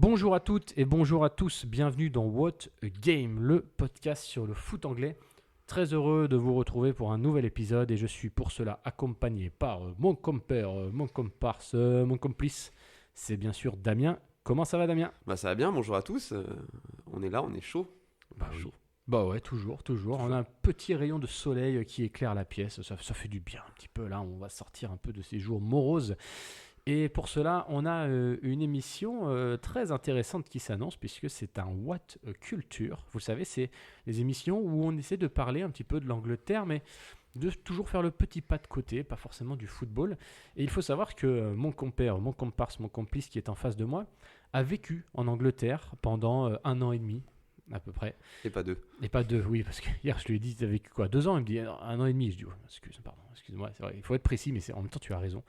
Bonjour à toutes et bonjour à tous, bienvenue dans What a Game, le podcast sur le foot anglais. Très heureux de vous retrouver pour un nouvel épisode et je suis pour cela accompagné par mon compère, mon comparse, mon complice. C'est bien sûr Damien. Comment ça va Damien ? Ça va bien, bonjour à tous. On est là, on est chaud. Oui. Bah ouais, toujours. On a un petit rayon de soleil qui éclaire la pièce, ça fait du bien un petit peu. Là, on va sortir un peu de ces jours moroses. Et pour cela, on a une émission très intéressante qui s'annonce puisque c'est un What Culture. Vous le savez, c'est les émissions où on essaie de parler un petit peu de l'Angleterre, mais de toujours faire le petit pas de côté, pas forcément du football. Et il faut savoir que mon compère, mon comparse, mon complice qui est en face de moi, a vécu en Angleterre pendant 1 an et demi à peu près. Et pas deux. Et pas deux, oui, parce que hier je lui ai dit, tu as vécu quoi, 2 ans? Il me dit 1 an et demi. Je dis, excuse-moi, c'est vrai, il faut être précis, mais en même temps tu as raison.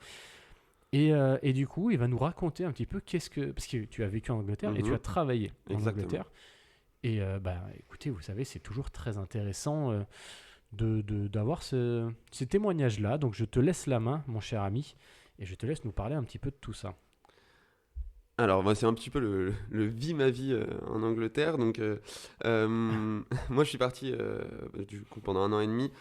Et du coup, il va nous raconter un petit peu parce que tu as vécu en Angleterre et tu as travaillé en Angleterre. Et écoutez, vous savez, c'est toujours très intéressant d'avoir ces témoignages-là. Donc je te laisse la main, mon cher ami, et je te laisse nous parler un petit peu de tout ça. Alors, moi, c'est un petit peu le ma vie en Angleterre. Donc, moi, je suis parti du coup, pendant 1 an et demi.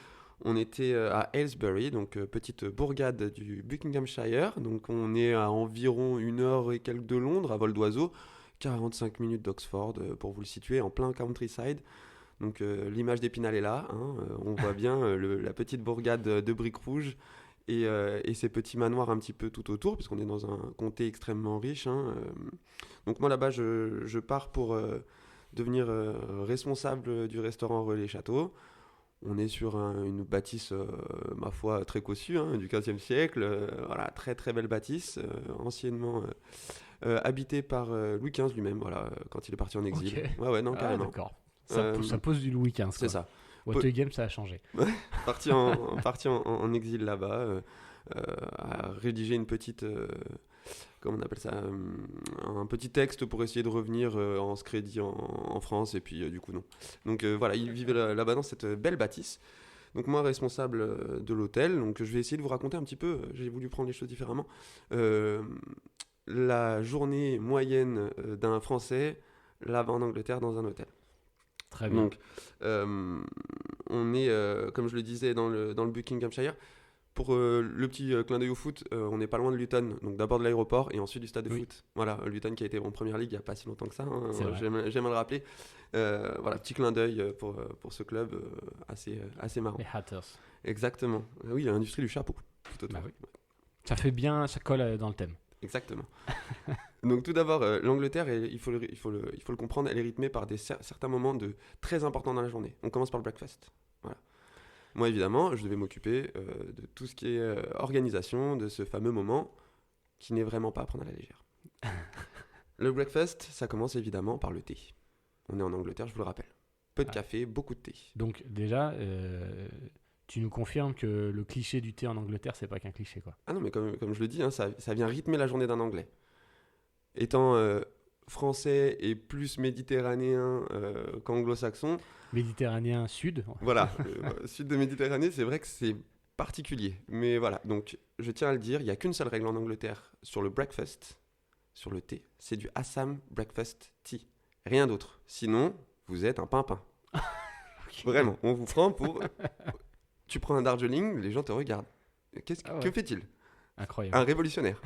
On était à Aylesbury, donc petite bourgade du Buckinghamshire. Donc, on est à environ 1 heure et quelques de Londres, à vol d'oiseau. 45 minutes d'Oxford, pour vous le situer, en plein countryside. Donc, l'image d'Épinal est là. On voit bien la petite bourgade de briques rouges. Et ces petits manoirs un petit peu tout autour, puisqu'on est dans un comté extrêmement riche. Donc moi là-bas, je pars pour devenir responsable du restaurant Relais Château. On est sur une bâtisse, ma foi, très cossue, du XVe siècle. Voilà, très très belle bâtisse, anciennement habitée par Louis XV lui-même, voilà, quand il est parti en exil. Okay. Ouais, non, carrément. D'accord. Ça pose du Louis XV. C'est ça. What a Game, ça a changé. parti en exil là-bas, à rédiger une petite, comment on appelle ça, un petit texte pour essayer de revenir en ce crédit en France, et puis du coup non. Donc voilà, il vivait là-bas dans cette belle bâtisse. Donc moi, responsable de l'hôtel, donc je vais essayer de vous raconter un petit peu, j'ai voulu prendre les choses différemment, la journée moyenne d'un Français là-bas en Angleterre dans un hôtel. Très bien. Donc, on est, comme je le disais, dans le Buckinghamshire. Pour le petit clin d'œil au foot, on n'est pas loin de Luton, donc d'abord de l'aéroport et ensuite du stade de foot. Voilà, Luton qui a été en première ligue il n'y a pas si longtemps que ça, j'aime à le rappeler. Voilà, petit clin d'œil pour ce club assez marrant. Les Hatters. Exactement. Oui, l'industrie du chapeau. Tout autour. Oui. Ça fait bien, ça colle dans le thème. Exactement. Donc tout d'abord, l'Angleterre, il faut le comprendre, elle est rythmée par certains moments très importants dans la journée. On commence par le breakfast. Voilà. Moi, évidemment, je devais m'occuper de tout ce qui est organisation de ce fameux moment qui n'est vraiment pas à prendre à la légère. Le breakfast, ça commence évidemment par le thé. On est en Angleterre, je vous le rappelle. Peu de café, beaucoup de thé. Donc déjà, tu nous confirmes que le cliché du thé en Angleterre, c'est pas qu'un cliché, quoi. Ah non, mais comme je le dis, ça vient rythmer la journée d'un Anglais. Étant français et plus méditerranéen qu'anglo-saxon. Méditerranéen sud. Voilà, sud de Méditerranée, c'est vrai que c'est particulier. Mais voilà, donc je tiens à le dire, il n'y a qu'une seule règle en Angleterre sur le breakfast, sur le thé, c'est du Assam Breakfast Tea. Rien d'autre. Sinon, vous êtes un pimpin. Okay. Vraiment, on vous prend pour... Tu prends un Darjeeling, les gens te regardent. Que fait-il ? Incroyable. Un révolutionnaire.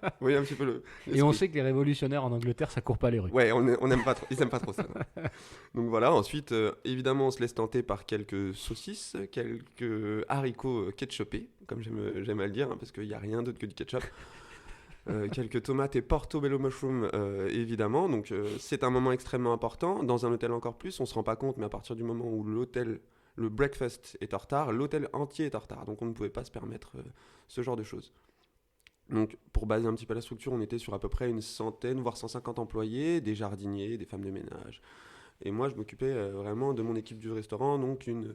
Vous voyez un petit peu l'esprit. Et on sait que les révolutionnaires en Angleterre, ça court pas les rues. Ouais, on aime pas trop, ils aiment pas trop ça. Donc voilà, ensuite, évidemment, on se laisse tenter par quelques saucisses, quelques haricots ketchupés, comme j'aime à le dire, parce qu'il n'y a rien d'autre que du ketchup. Quelques tomates et portobello mushroom, évidemment. Donc c'est un moment extrêmement important. Dans un hôtel encore plus, on se rend pas compte, mais à partir du moment où le breakfast est en retard, l'hôtel entier est en retard. Donc on ne pouvait pas se permettre ce genre de choses. Donc pour baser un petit peu la structure, on était sur à peu près 100, voire 150 employés, des jardiniers, des femmes de ménage. Et moi, je m'occupais vraiment de mon équipe du restaurant, donc une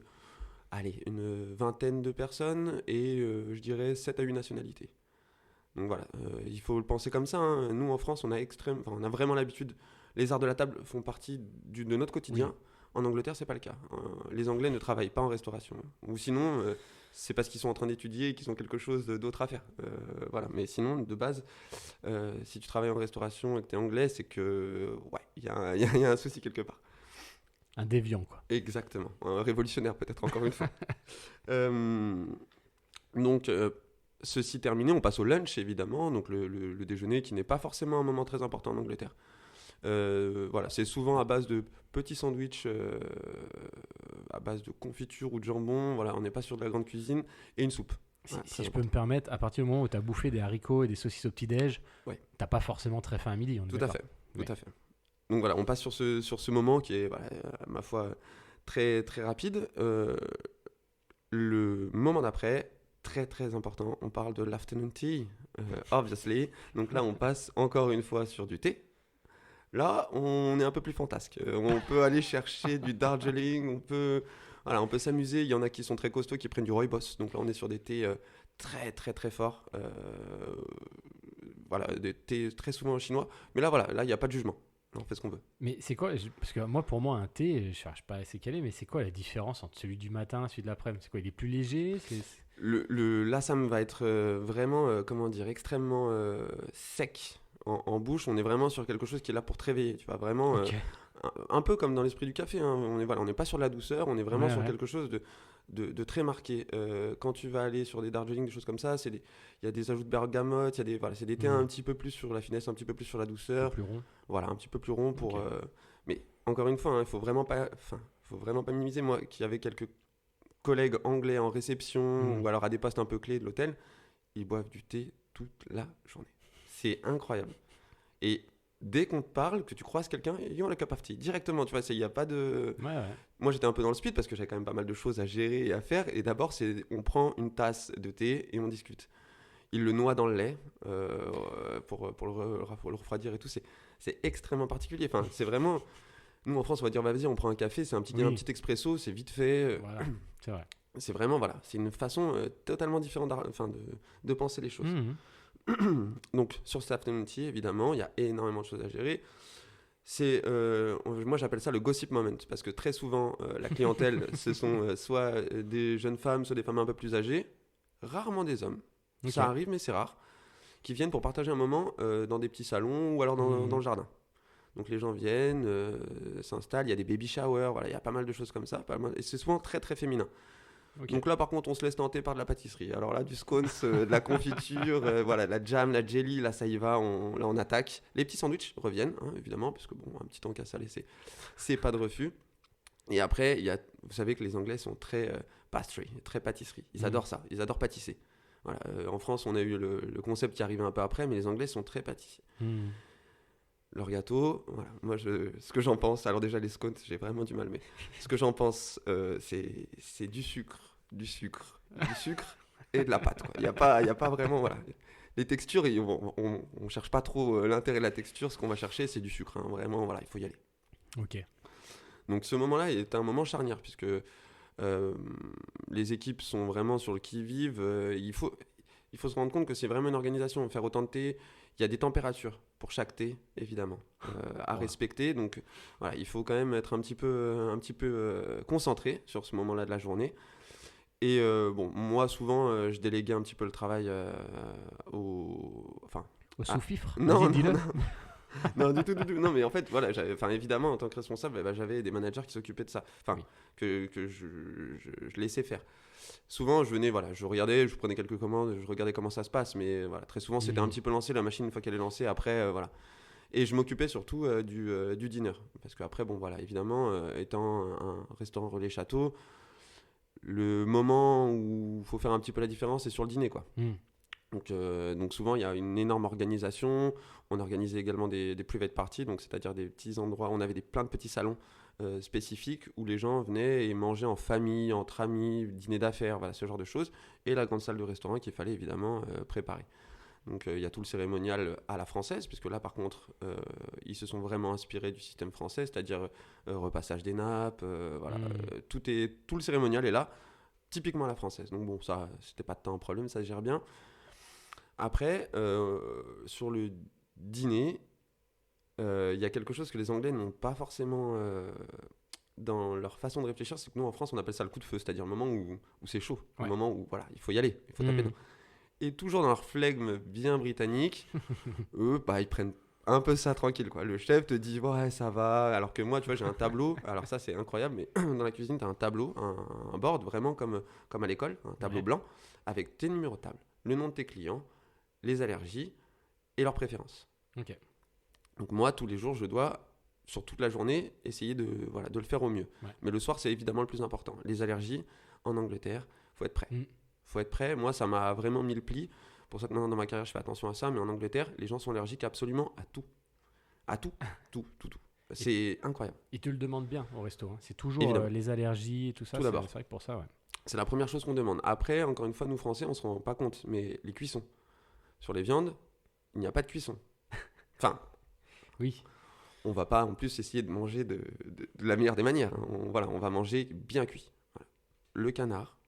vingtaine de personnes et je dirais 7 à 8 nationalités. Donc voilà, il faut le penser comme ça. Nous, en France, on a vraiment l'habitude. Les arts de la table font partie de notre quotidien. Oui. En Angleterre, c'est pas le cas. Les Anglais ne travaillent pas en restauration. Ou sinon, c'est parce qu'ils sont en train d'étudier et qu'ils ont quelque chose d'autre à faire. Voilà. Mais sinon, de base, si tu travailles en restauration et que tu es anglais, c'est que, ouais, il y a un souci quelque part. Un déviant, quoi. Exactement. Un révolutionnaire, peut-être encore une fois. Euh, donc, ceci terminé, on passe au lunch, évidemment. Donc, le déjeuner qui n'est pas forcément un moment très important en Angleterre. Voilà, c'est souvent à base de petits sandwichs, à base de confiture ou de jambon. Voilà, on n'est pas sur de la grande cuisine. Et une soupe. Si, Voilà, si très je peux me permettre, à partir du moment où tu as bouffé des haricots et des saucisses au petit-déj, Ouais. t'as pas forcément très faim à midi. On est Tout à d'accord. fait. Oui. Tout à fait. Donc voilà, on passe sur ce moment qui est, voilà, ma foi, très, très rapide. Le moment d'après, très très important, on parle de l'afternoon tea, obviously. Donc là, on passe encore une fois sur du thé. Là, on est un peu plus fantasque. On peut aller chercher du Darjeeling, on peut s'amuser. Il y en a qui sont très costauds, qui prennent du rooibos. Donc là, on est sur des thés très très très forts. Voilà, des thés très souvent chinois. Mais là, voilà, là, il n'y a pas de jugement. Là, on fait ce qu'on veut. Mais c'est quoi parce que moi, pour moi, un thé, je ne cherche pas assez calé, mais c'est quoi la différence entre celui du matin et celui de l'après-midi? C'est quoi? Il est plus léger? Là, ça me va être vraiment, comment dire, extrêmement sec en bouche. On est vraiment sur quelque chose qui est là pour te réveiller. Tu vois, vraiment, Ok. un peu comme dans l'esprit du café. Hein. On n'est pas sur de la douceur, on est vraiment Ouais, sur ouais. quelque chose de très marqué. Quand tu vas aller sur des Darjeeling, des choses comme ça, il y a des ajouts de bergamote, voilà, c'est des thés un petit peu plus sur la finesse, un petit peu plus sur la Un peu douceur. plus rond. Voilà, un petit peu plus rond pour. Ok. Mais encore une fois, il faut vraiment pas, minimiser. Moi, qui avait quelques collègues anglais en réception Mhm. ou alors à des postes un peu clés de l'hôtel, ils boivent du thé toute la journée. C'est incroyable. Et dès qu'on te parle, que tu croises quelqu'un, you want a cup of tea directement. Tu vois, il y a pas de. Ouais, ouais. Moi, j'étais un peu dans le speed parce que j'avais quand même pas mal de choses à gérer et à faire. Et d'abord, on prend une tasse de thé et on discute. Il le noie dans le lait pour le refroidir et tout. C'est extrêmement particulier. Enfin, c'est vraiment. Nous, en France, on va dire, bah, vas-y, on prend un café, c'est un Oui. petit expresso, c'est vite fait. Voilà, c'est vrai. C'est vraiment, voilà, c'est une façon totalement différente de penser les choses. Mhm. Donc, sur cet afternoon tea, évidemment, il y a énormément de choses à gérer. Moi, j'appelle ça le gossip moment, parce que très souvent, la clientèle, ce sont soit des jeunes femmes, soit des femmes un peu plus âgées, rarement des hommes. Ok. Ça arrive, mais c'est rare, qui viennent pour partager un moment dans des petits salons ou alors Mhm. dans le jardin. Donc les gens viennent, s'installent, il y a des baby showers, voilà, il y a pas mal de choses comme ça, et c'est souvent très très féminin. Ok. Donc là par contre on se laisse tenter par de la pâtisserie. Alors là du scones, de la confiture, voilà, la jam, la jelly, là ça y va, là on attaque. Les petits sandwichs reviennent, hein, évidemment, parce que bon, un petit encas à laisser, c'est pas de refus. Et après, vous savez que les Anglais sont très pastry, très pâtisserie, ils adorent ça, ils adorent pâtisser. Voilà, en France on a eu le concept qui arrivait un peu après, mais les Anglais sont très pâtissiers. Mhm. Leur gâteau, voilà. Moi, ce que j'en pense, alors déjà les scones, j'ai vraiment du mal, mais ce que j'en pense, c'est du sucre et de la pâte, quoi. Il y a pas vraiment, voilà. Les textures, on cherche pas trop l'intérêt de la texture, ce qu'on va chercher, c'est du sucre, hein. Vraiment, voilà, il faut y aller. Ok. Donc ce moment-là est un moment charnière, puisque les équipes sont vraiment sur le qui-vive. Il faut se rendre compte que c'est vraiment une organisation. Faire autant de thé, il y a des températures pour chaque thé, évidemment, à Ouais. respecter. Donc voilà, il faut quand même être un petit peu concentré sur ce moment-là de la journée. Et bon, moi, souvent, je déléguais un petit peu le travail Enfin, Au sous-fifre? non, Vas-y, non, dis-le. non. Non, du tout, du tout. Non, mais en fait, voilà, évidemment, en tant que responsable, j'avais des managers qui s'occupaient de ça. Enfin, Oui. que je laissais faire. Souvent, je venais, voilà, je regardais, je prenais quelques commandes, je regardais comment ça se passe, mais voilà, très souvent, c'était un petit peu lancé, la machine, une fois qu'elle est lancée, après, voilà. Et je m'occupais surtout du dîner. Parce qu'après, bon, voilà, évidemment, étant un restaurant relais château, le moment où il faut faire un petit peu la différence, c'est sur le dîner, quoi. Mhm. Donc souvent, il y a une énorme organisation. On organisait également des private parties, donc c'est-à-dire des petits endroits. On avait plein de petits salons spécifiques où les gens venaient et mangeaient en famille, entre amis, dîner d'affaires, voilà, ce genre de choses. Et la grande salle de restaurant qu'il fallait évidemment préparer. Donc il y a tout le cérémonial à la française, puisque là par contre, ils se sont vraiment inspirés du système français, c'est-à-dire repassage des nappes, voilà, tout le cérémonial est là, typiquement à la française. Donc bon, ça, c'était pas tant un problème, ça se gère bien. Après, sur le dîner, il y a quelque chose que les Anglais n'ont pas forcément dans leur façon de réfléchir, c'est que nous en France on appelle ça le coup de feu, c'est-à-dire le moment où c'est chaud, Ouais. le moment où voilà, il faut y aller, il faut taper dedans. Et toujours dans leur flegme bien britannique, eux, bah, ils prennent un peu ça tranquille, quoi. Le chef te dit, ouais, ça va. Alors que moi, tu vois, j'ai un tableau. Alors ça, c'est incroyable, mais dans la cuisine, tu as un tableau, un board, vraiment comme à l'école, un tableau blanc, avec tes numéros de table, le nom de tes clients, les allergies et leurs préférences. Ok. Donc moi, tous les jours, je dois, sur toute la journée, essayer de le faire au mieux. Ouais. Mais le soir, c'est évidemment le plus important. Les allergies, en Angleterre, faut être prêt. Faut être prêt. Moi, ça m'a vraiment mis le pli. Pour ça que maintenant, dans ma carrière, je fais attention à ça. Mais en Angleterre, les gens sont allergiques absolument à tout. À tout. Tout. C'est incroyable. Ils te le demandent bien au resto. Hein. C'est toujours les allergies et tout ça. Tout d'abord. C'est vrai que pour ça, ouais. C'est la première chose qu'on demande. Après, encore une fois, nous, Français, on ne se rend pas compte. Mais les cuissons. Sur les viandes, il n'y a pas de cuisson. Enfin... Oui. On va pas en plus essayer de manger de la meilleure des manières. Hein. On va manger bien cuit. Voilà. Le canard,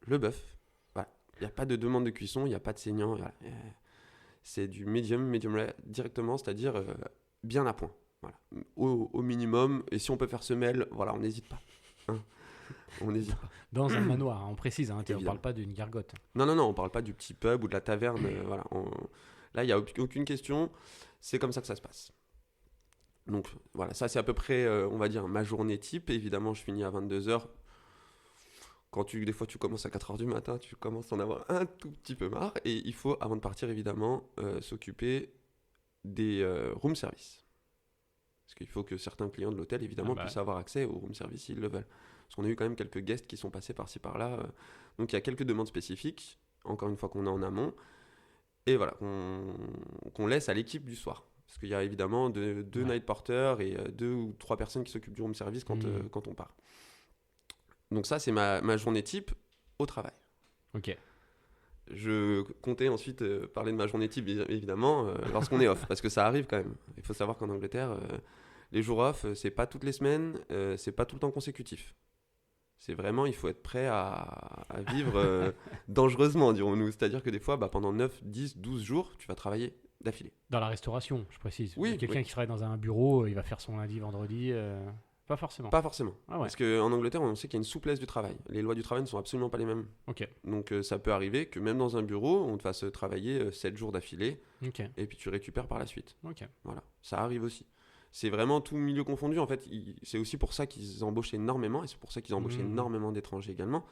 le bœuf. Voilà. Il n'y a pas de demande de cuisson, il n'y a pas de saignant. Voilà. C'est du medium rare directement, c'est-à-dire bien à point. Voilà. Au minimum. Et si on peut faire semelle, voilà, on n'hésite pas. Hein. On n'hésite pas. Dans un manoir, hein, on précise. Hein, on ne parle pas d'une gargote. Non, on ne parle pas du petit pub ou de la taverne. Voilà. Là, il n'y a aucune question. C'est comme ça que ça se passe. Donc voilà, ça c'est à peu près, on va dire, ma journée type. Évidemment, je finis à 22h. Des fois tu commences à 4h du matin, tu commences à en avoir un tout petit peu marre. Et il faut, avant de partir, évidemment, s'occuper des room service. Parce qu'il faut que certains clients de l'hôtel, évidemment, puissent avoir accès au room service s'ils le veulent. Parce qu'on a eu quand même quelques guests qui sont passés par-ci par-là. Donc il y a quelques demandes spécifiques, encore une fois qu'on a en amont. Et voilà, qu'on laisse à l'équipe du soir. Parce qu'il y a évidemment deux night porters et 2 ou 3 personnes qui s'occupent du room service quand on part. Donc ça, c'est ma journée type au travail. Ok. Je comptais ensuite parler de ma journée type, évidemment, lorsqu'on est off. Parce que ça arrive quand même. Il faut savoir qu'en Angleterre, les jours off, c'est pas toutes les semaines, c'est pas tout le temps consécutif. C'est vraiment, il faut être prêt à vivre dangereusement, dirons-nous. C'est-à-dire que des fois, pendant 9, 10, 12 jours, tu vas travailler d'affilée. Dans la restauration, je précise. Oui. Quelqu'un qui travaille dans un bureau, il va faire son lundi, vendredi. Pas forcément. Pas forcément. Ah ouais. Parce qu'en Angleterre, on sait qu'il y a une souplesse du travail. Les lois du travail ne sont absolument pas les mêmes. Ok. Donc ça peut arriver que même dans un bureau, on te fasse travailler 7 jours d'affilée. Ok. Et puis tu récupères par la suite. Ok. Voilà. Ça arrive aussi. C'est vraiment tout milieu confondu. En fait, c'est aussi pour ça qu'ils embauchent énormément. Et c'est pour ça qu'ils embauchent énormément d'étrangers également.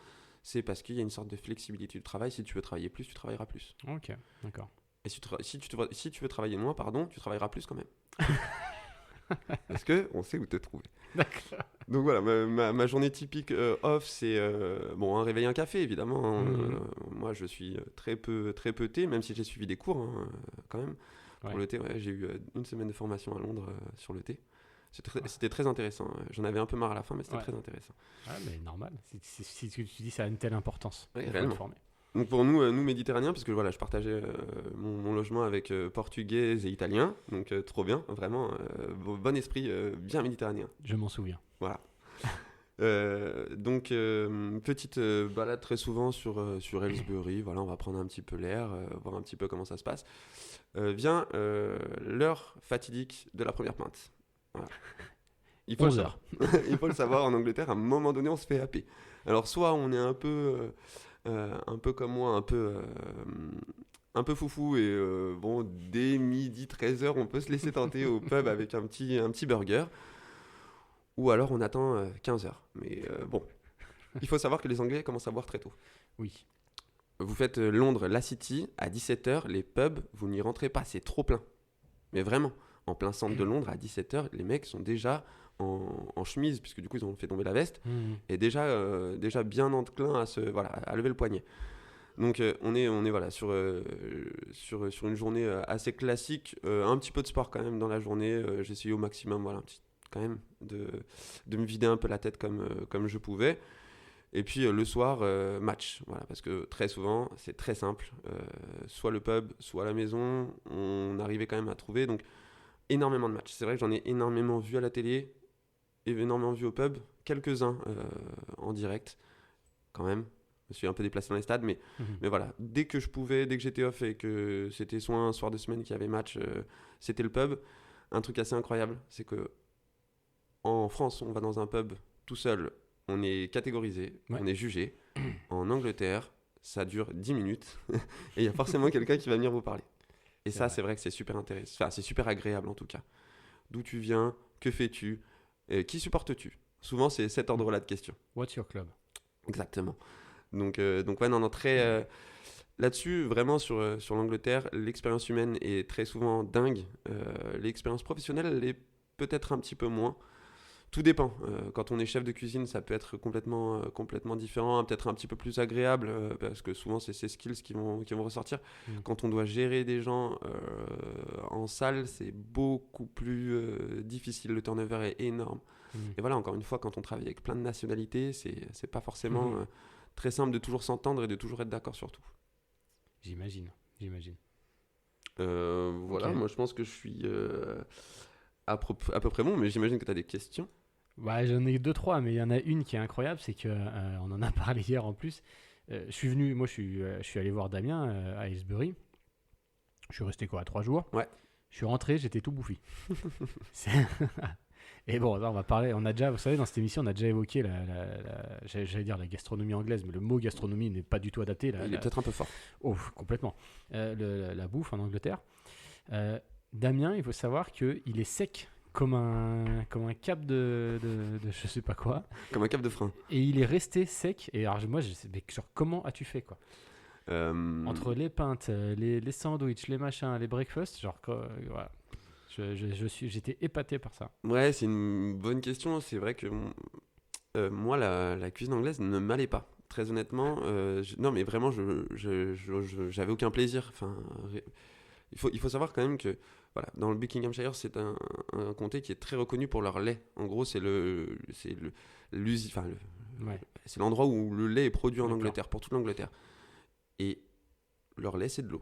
C'est parce qu'il y a une sorte de flexibilité du travail. Si tu veux travailler plus, tu travailleras plus. Ok. D'accord. Et si tu veux travailler moins, tu travailleras plus quand même. Parce qu'on sait où te trouver. D'accord. Donc voilà, ma journée typique off, c'est un réveil, un café, évidemment. Hein. Moi, je suis très peu thé, même si j'ai suivi des cours, quand même. Pour le thé, j'ai eu 1 semaine de formation à Londres sur le thé. C'était très intéressant. J'en avais un peu marre à la fin, mais c'était très intéressant. Ah, mais normal. Si tu dis ça a une telle importance. Oui, réellement. Donc pour nous Méditerranéens, parce que voilà, je partageais mon logement avec Portugais et Italiens, donc trop bien, vraiment, bon esprit bien méditerranéen. Je m'en souviens. Voilà. Donc petite balade très souvent sur Aylesbury, voilà, on va prendre un petit peu l'air, voir un petit peu comment ça se passe. Vient l'heure fatidique de la première pinte. Voilà. Il faut 11 heures. Il faut le savoir, en Angleterre, à un moment donné, on se fait happer. Alors soit on est un peu comme moi, un peu foufou et dès midi 13h on peut se laisser tenter au pub avec un petit burger, ou alors on attend 15h. Mais il faut savoir que les Anglais commencent à boire très tôt. Oui. Vous faites Londres, la City, à 17h, les pubs, vous n'y rentrez pas, c'est trop plein. Mais vraiment, en plein centre de Londres, à 17h, les mecs sont déjà en chemise, puisque du coup ils ont fait tomber la veste, et déjà bien enclin à lever le poignet. Donc on est voilà, sur une journée assez classique, un petit peu de sport quand même dans la journée, j'ai essayé au maximum, voilà, quand même, de me vider un peu la tête comme je pouvais. Et puis le soir, match, voilà, parce que très souvent, c'est très simple, soit le pub, soit la maison, on arrivait quand même à trouver, donc énormément de matchs. C'est vrai que j'en ai énormément vu à la télé, énormément vu au pub, quelques-uns en direct, quand même. Je me suis un peu déplacé dans les stades, mais voilà, dès que je pouvais, dès que j'étais off et que c'était soit un soir de semaine qu'il y avait match, c'était le pub. Un truc assez incroyable, c'est que en France, on va dans un pub tout seul, on est catégorisé, on est jugé. En Angleterre, ça dure 10 minutes et il y a forcément quelqu'un qui va venir vous parler. Et ça, c'est vrai que c'est super intéressant. Enfin, c'est super agréable en tout cas. D'où tu viens, que fais-tu, qui supportes-tu? Souvent, c'est cet ordre-là de questions. What's your club? Exactement. Donc ouais, non, très. Là-dessus, vraiment, sur l'Angleterre, l'expérience humaine est très souvent dingue. L'expérience professionnelle, elle est peut-être un petit peu moins. Tout dépend. Quand on est chef de cuisine, ça peut être complètement différent, peut-être un petit peu plus agréable, parce que souvent, c'est ces skills qui vont ressortir. Quand on doit gérer des gens en salle, c'est beaucoup plus difficile. Le turnover est énorme. Et voilà, encore une fois, quand on travaille avec plein de nationalités, c'est pas forcément très simple de toujours s'entendre et de toujours être d'accord sur tout. J'imagine. Voilà, Ok. moi je pense que je suis à peu près bon, mais j'imagine que tu as des questions. Ouais, j'en ai deux, trois, mais il y en a une qui est incroyable, c'est que on en a parlé hier en plus. Je suis allé voir Damien à Aylesbury. Je suis resté quoi, 3 jours. Ouais. Je suis rentré, j'étais tout bouffi. C'est- Et bon, là, on va parler. On a déjà, vous savez, dans cette émission, on a déjà évoqué j'allais dire la gastronomie anglaise, mais le mot gastronomie n'est pas du tout adapté. Il est peut-être un peu fort. Oh, complètement. La bouffe en Angleterre. Damien, il faut savoir qu'il est sec comme un cap de je sais pas quoi. Comme un cap de frein. Et il est resté sec. Et alors, moi, je sais, mais genre, comment as-tu fait, quoi? Entre les pintes, les sandwichs, les machins, les breakfasts, genre, voilà. J'étais épaté par ça. Ouais, c'est une bonne question. C'est vrai que moi, la cuisine anglaise ne m'allait pas. Très honnêtement, non, mais vraiment, j'avais aucun plaisir. Enfin, il faut savoir quand même que voilà, dans le Buckinghamshire, c'est un comté qui est très reconnu pour leur lait. En gros, c'est c'est l'endroit où le lait est produit en D'accord. Angleterre, pour toute l'Angleterre. Et leur lait, c'est de l'eau.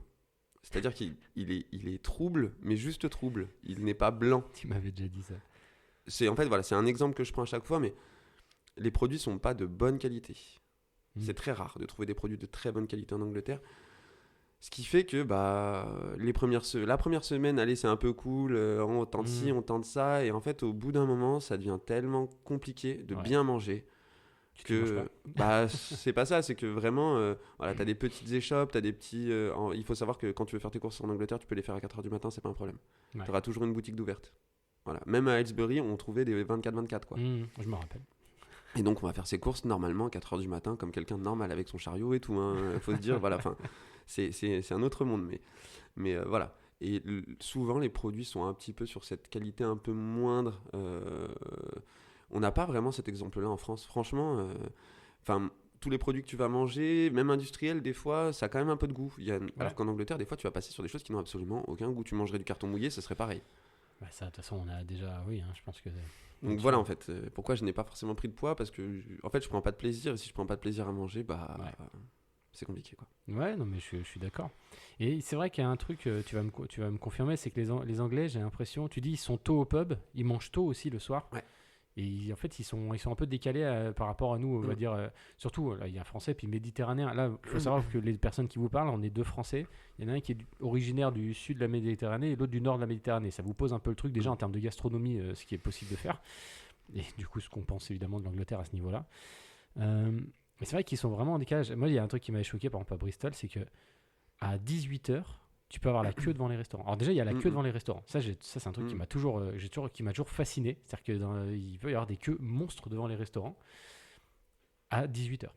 C'est-à-dire qu'il est trouble, mais juste trouble. Il n'est pas blanc. Tu m'avais déjà dit ça. En fait, voilà, c'est un exemple que je prends à chaque fois, mais les produits sont pas de bonne qualité. C'est très rare de trouver des produits de très bonne qualité en Angleterre. Ce qui fait que la première semaine, allez, c'est un peu cool, on tente ci, on tente ça, et en fait, au bout d'un moment, ça devient tellement compliqué de bien manger que c'est pas ça, c'est que vraiment, voilà, t'as des petites échoppes, t'as des petits. Il faut savoir que quand tu veux faire tes courses en Angleterre, tu peux les faire à 4h du matin, c'est pas un problème. Ouais. T'auras toujours une boutique d'ouverte. Voilà. Même à Aylesbury, on trouvait des 24-24, quoi. Je me rappelle. Et donc, on va faire ses courses normalement à 4h du matin, comme quelqu'un de normal avec son chariot et tout. Hein. Faut se dire, voilà, c'est un autre monde. Mais voilà. Et souvent, les produits sont un petit peu sur cette qualité un peu moindre. On n'a pas vraiment cet exemple-là en France. Franchement, tous les produits que tu vas manger, même industriels, des fois, ça a quand même un peu de goût. Alors qu'en Angleterre, des fois, tu vas passer sur des choses qui n'ont absolument aucun goût. Tu mangerais du carton mouillé, ce serait pareil. Ça, de toute façon, on a déjà. Oui, je pense que. Donc voilà, en fait, pourquoi je n'ai pas forcément pris de poids, parce que en fait, je prends pas de plaisir, et si je prends pas de plaisir à manger, c'est compliqué, quoi. Ouais, non, mais je suis d'accord. Et c'est vrai qu'il y a un truc, tu vas me confirmer, c'est que les Anglais, j'ai l'impression, tu dis, ils sont tôt au pub, ils mangent tôt aussi le soir. Ouais. Et en fait, ils sont un peu décalés par rapport à nous, on va dire. Surtout, là, il y a un Français, puis Méditerranéen. Là, il faut savoir que les personnes qui vous parlent, on est deux Français. Il y en a un qui est originaire du sud de la Méditerranée et l'autre du nord de la Méditerranée. Ça vous pose un peu le truc déjà en termes de gastronomie, ce qui est possible de faire. Et du coup, ce qu'on pense évidemment de l'Angleterre à ce niveau-là. Mais c'est vrai qu'ils sont vraiment en décalage. Moi, il y a un truc qui m'avait choqué, par exemple, à Bristol, c'est que à 18h, tu peux avoir la queue devant les restaurants. Alors déjà, il y a la queue devant les restaurants. Ça, c'est un truc qui m'a toujours fasciné. C'est-à-dire qu'il peut y avoir des queues monstres devant les restaurants à 18h.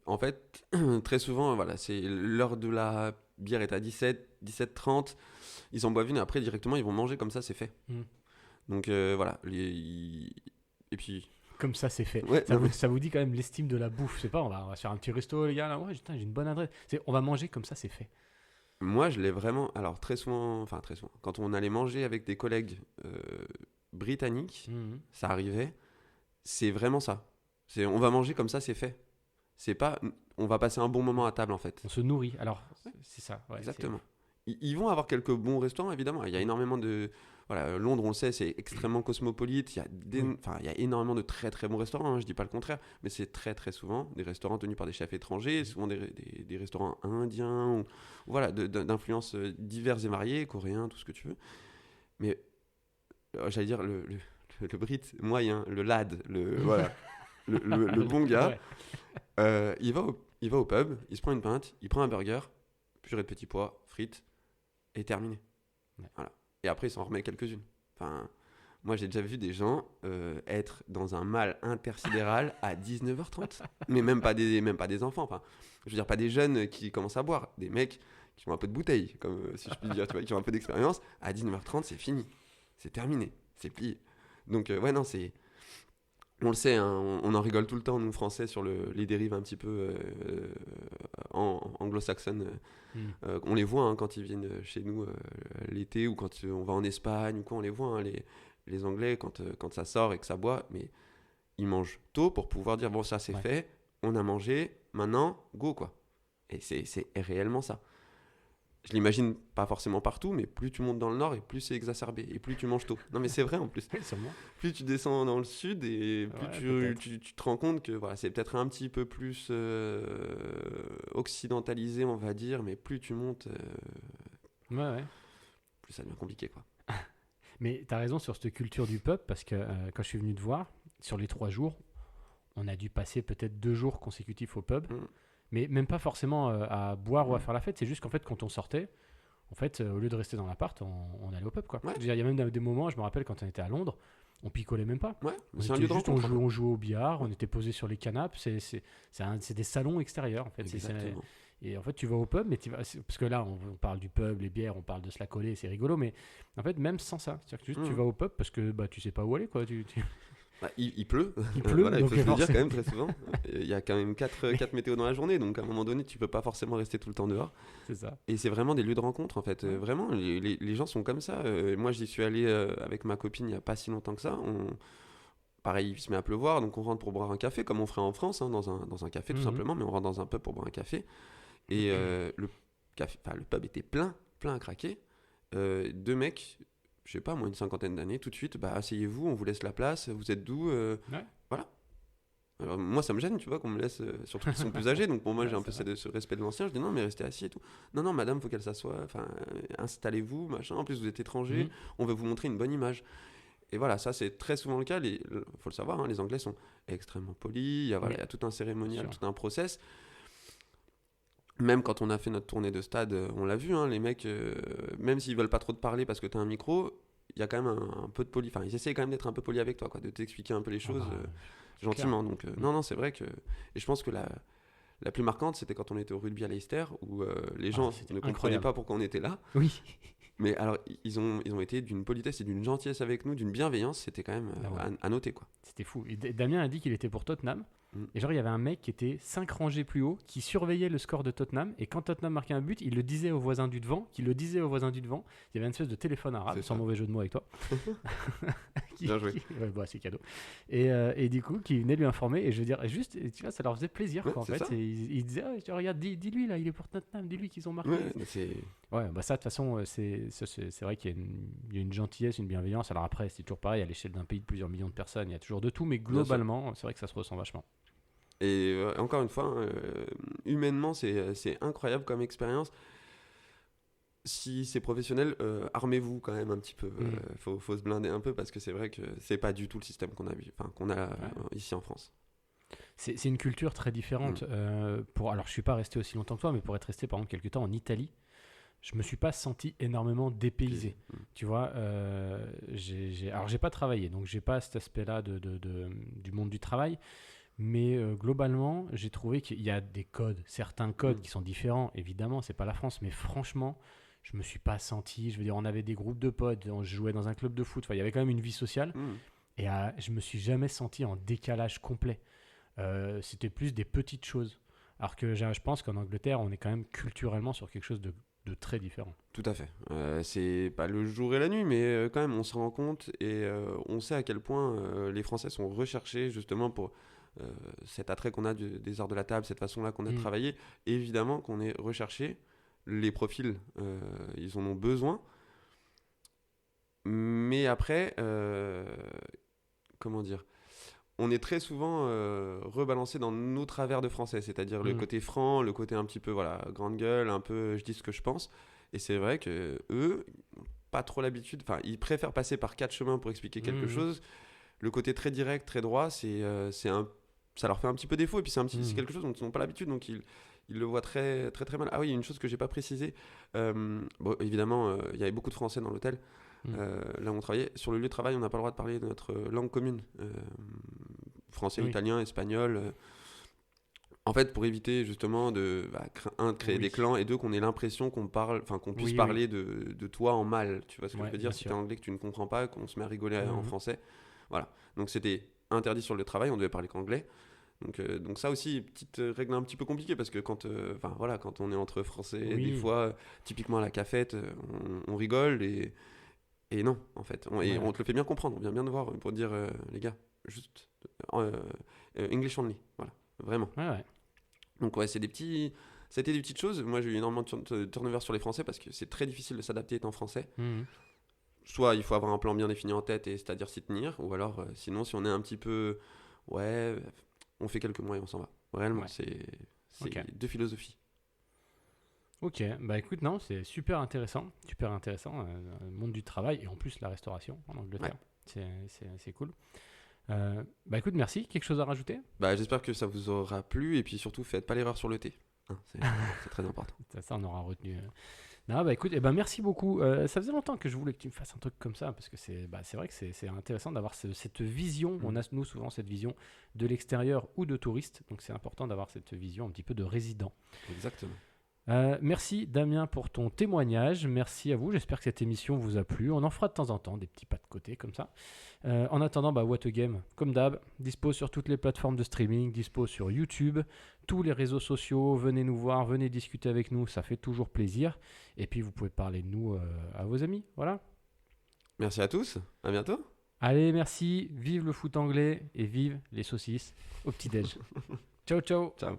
En fait, très souvent, voilà, c'est l'heure de la bière est à 17h30. Ils en boivent une et après, directement, ils vont manger comme ça, c'est fait. Donc voilà. Et puis... Comme ça, c'est fait. Ouais, ça vous dit quand même l'estime de la bouffe. C'est pas, on va se faire un petit resto, les gars. Là, ouais, putain, j'ai une bonne adresse. On va manger comme ça, c'est fait. Moi, je l'ai vraiment. Alors, très souvent, quand on allait manger avec des collègues britanniques, ça arrivait. C'est vraiment ça. On va manger comme ça, c'est fait. C'est pas. On va passer un bon moment à table, en fait. On se nourrit. Alors, c'est ça. Ouais, exactement. Ils vont avoir quelques bons restaurants, évidemment. Il y a énormément de. Voilà, Londres, on le sait, c'est extrêmement cosmopolite. Il y a énormément de très très bons restaurants, hein, je dis pas le contraire, mais c'est très très souvent des restaurants tenus par des chefs étrangers, souvent des restaurants indiens, ou voilà, d'influences diverses et variées, coréens, tout ce que tu veux. Mais j'allais dire, le le Brit moyen, le lad, voilà, le bon gars, il va au pub, il se prend une pinte, il prend un burger, purée de petits pois, frites, et terminé. Ouais. Voilà. Et après, il s'en remet quelques-unes. Enfin, moi, j'ai déjà vu des gens être dans un mal intersidéral à 19h30. Mais même pas des enfants. Enfin, je veux dire, pas des jeunes qui commencent à boire. Des mecs qui ont un peu de bouteille, comme si je puis dire, tu vois, qui ont un peu d'expérience. À 19h30, c'est fini. C'est terminé. C'est plié. Donc, ouais, non, c'est... On le sait, hein, on en rigole tout le temps, nous, Français, sur les dérives un petit peu anglo-saxonnes. On les voit hein, quand ils viennent chez nous l'été ou quand on va en Espagne ou quoi, on les voit, hein, les Anglais, quand ça sort et que ça boit, mais ils mangent tôt pour pouvoir dire, bon, ça c'est fait, on a mangé, maintenant, go, quoi. Et c'est réellement ça. Je l'imagine pas forcément partout, mais plus tu montes dans le nord et plus c'est exacerbé et plus tu manges tôt. Non mais c'est vrai en plus. Plus tu descends dans le sud et plus tu te rends compte que voilà, c'est peut-être un petit peu plus occidentalisé on va dire, mais plus tu montes, plus ça devient compliqué quoi. Mais tu as raison sur cette culture du pub parce que quand je suis venu te voir, sur les 3 jours, on a dû passer peut-être 2 jours consécutifs au pub. Mais même pas forcément à boire ou à faire la fête, c'est juste qu'en fait quand on sortait, en fait, au lieu de rester dans l'appart, on allait au pub quoi. Il y a même des moments, je me rappelle quand on était à Londres, on picolait même pas. C'est un lieu de rencontre. On jouait au billard, on était posé sur les canapes, c'est des salons extérieurs en fait. Et en fait tu vas au pub, mais parce que là on parle du pub, les bières, on parle de se la coller, c'est rigolo, mais en fait même sans ça, c'est-à-dire que juste tu vas au pub parce que tu sais pas où aller quoi. Il pleut, voilà, il faut se le dire quand même très souvent. Il y a quand même 4 météos dans la journée, donc à un moment donné, tu peux pas forcément rester tout le temps dehors. C'est ça. Et c'est vraiment des lieux de rencontre en fait. Vraiment, les gens sont comme ça. Moi, j'y suis allé avec ma copine il y a pas si longtemps que ça. Pareil, il se met à pleuvoir, donc on rentre pour boire un café, comme on ferait en France, hein, dans un café tout simplement, mais on rentre dans un pub pour boire un café. Et le pub était plein à craquer. 2 mecs, je sais pas, moins une 50aine d'années, tout de suite, asseyez-vous, on vous laisse la place, vous êtes d'où Voilà. Alors, moi, ça me gêne, tu vois, qu'on me laisse, surtout qu'ils sont plus âgés, donc pour moi, j'ai un peu ce respect de l'ancien. Je dis non, mais restez assis et tout. Non, madame, faut qu'elle s'assoie, installez-vous, machin. En plus, vous êtes étranger, on veut vous montrer une bonne image. Et voilà, ça, c'est très souvent le cas. Faut le savoir, hein, les Anglais sont extrêmement polis, il y a tout un cérémonial, tout un process. Même quand on a fait notre tournée de stade, on l'a vu, hein, les mecs, même s'ils veulent pas trop te parler parce que tu as un micro, il y a quand même un peu de poli. Enfin, ils essayent quand même d'être un peu polis avec toi, quoi, de t'expliquer un peu les choses gentiment. Donc, non, c'est vrai que. Et je pense que la plus marquante, c'était quand on était au rugby à Leicester, où les gens ne comprenaient pas pourquoi on était là. Oui. Mais alors, ils ont été d'une politesse et d'une gentillesse avec nous, d'une bienveillance, c'était quand même à noter, quoi. C'était fou. Et Damien a dit qu'il était pour Tottenham. Et genre, il y avait un mec qui était 5 rangées plus haut, qui surveillait le score de Tottenham. Et quand Tottenham marquait un but, il le disait au voisin du devant, Il y avait une espèce de téléphone arabe, sans mauvais jeu de mots avec toi. Bien joué. C'est cadeau. Et du coup, qui venait lui informer. Et je veux dire, juste, tu vois, ça leur faisait plaisir. Quoi, en fait. Il disait, regarde, dis-lui là, il est pour Tottenham, dis-lui qu'ils ont marqué. Ça, de toute façon, c'est vrai qu'il y a une gentillesse, une bienveillance. Alors après, c'est toujours pareil, à l'échelle d'un pays de plusieurs millions de personnes, il y a toujours de tout. Mais globalement, c'est vrai que ça se ressent vachement. Et encore une fois, humainement, c'est incroyable comme expérience. Si c'est professionnel, armez-vous quand même un petit peu. Faut se blinder un peu parce que c'est vrai que c'est pas du tout le système qu'on a ici en France. C'est une culture très différente. Alors, je suis pas resté aussi longtemps que toi, mais pour être resté par exemple quelques temps en Italie, je me suis pas senti énormément dépaysé. Tu vois, j'ai pas travaillé, donc j'ai pas cet aspect-là du monde du travail. Mais globalement, j'ai trouvé qu'il y a certains codes qui sont différents. Évidemment, c'est pas la France, mais franchement, je me suis pas senti. Je veux dire, on avait des groupes de potes, on jouait dans un club de foot. Enfin, il y avait quand même une vie sociale. Et je me suis jamais senti en décalage complet. C'était plus des petites choses. Alors que je pense qu'en Angleterre, on est quand même culturellement sur quelque chose de très différent. Tout à fait. C'est pas le jour et la nuit, mais quand même, on se rend compte et on sait à quel point les Français sont recherchés justement pour cet attrait qu'on a des arts de la table, cette façon-là qu'on a de travailler. Évidemment qu'on est recherché. Les profils, ils en ont besoin. Mais après, comment dire, on est très souvent rebalancé dans nos travers de français, c'est-à-dire le côté franc, le côté un petit peu grande gueule, un peu je dis ce que je pense. Et c'est vrai que eux, pas trop l'habitude, enfin ils préfèrent passer par 4 chemins pour expliquer quelque chose. le côté très direct, très droit, ça leur fait un petit peu défaut, et puis c'est quelque chose dont ils n'ont pas l'habitude, donc ils le voient très, très, très mal. Ah oui, il y a une chose que j'ai pas précisée. Bon, évidemment, il y avait beaucoup de Français dans l'hôtel, là où on travaillait. Sur le lieu de travail, on n'a pas le droit de parler de notre langue commune. Français, italien, espagnol. En fait, pour éviter justement de créer des clans, et deux, qu'on ait l'impression qu'on puisse parler de toi en mal. Tu vois ce que je veux dire? Si tu es anglais que tu ne comprends pas, qu'on se met à rigoler en français. Voilà. Donc c'était interdit sur le travail, on devait parler qu'anglais. Donc ça aussi, petite règle un petit peu compliquée, parce que quand on est entre Français, des fois, typiquement à la cafette, on rigole, et non, en fait. On te le fait bien comprendre, on vient bien te voir pour dire, les gars, juste English only, voilà, vraiment. Ouais. Donc c'était des petites choses. Moi, j'ai eu énormément de turnover sur les Français, parce que c'est très difficile de s'adapter étant Français. Soit il faut avoir un plan bien défini en tête, et c'est-à-dire s'y tenir, ou alors sinon, si on est un petit peu on fait quelques mois et on s'en va. Réellement, c'est deux philosophies. Ok, bah écoute, non, c'est super intéressant, le monde du travail, et en plus la restauration en Angleterre, c'est cool. Bah écoute, merci. Quelque chose à rajouter? J'espère que ça vous aura plu, et puis surtout, faites pas l'erreur sur le thé. C'est très important. Ça, on aura retenu. Non, bah écoute, merci beaucoup. Ça faisait longtemps que je voulais que tu me fasses un truc comme ça, parce que c'est vrai que c'est intéressant d'avoir cette vision. On a, nous, souvent cette vision de l'extérieur ou de touriste, donc c'est important d'avoir cette vision un petit peu de résident. Exactement. Merci Damien pour ton témoignage, merci à vous, j'espère que cette émission vous a plu. On en fera de temps en temps des petits pas de côté comme ça. En attendant, What a Game, comme d'hab, dispo sur toutes les plateformes de streaming, dispo sur YouTube, tous les réseaux sociaux, venez nous voir, venez discuter avec nous, ça fait toujours plaisir. Et puis vous pouvez parler de nous à vos amis, voilà. Merci à tous, à bientôt. Allez, merci, vive le foot anglais et vive les saucisses au petit-déj. Ciao, ciao. Ciao.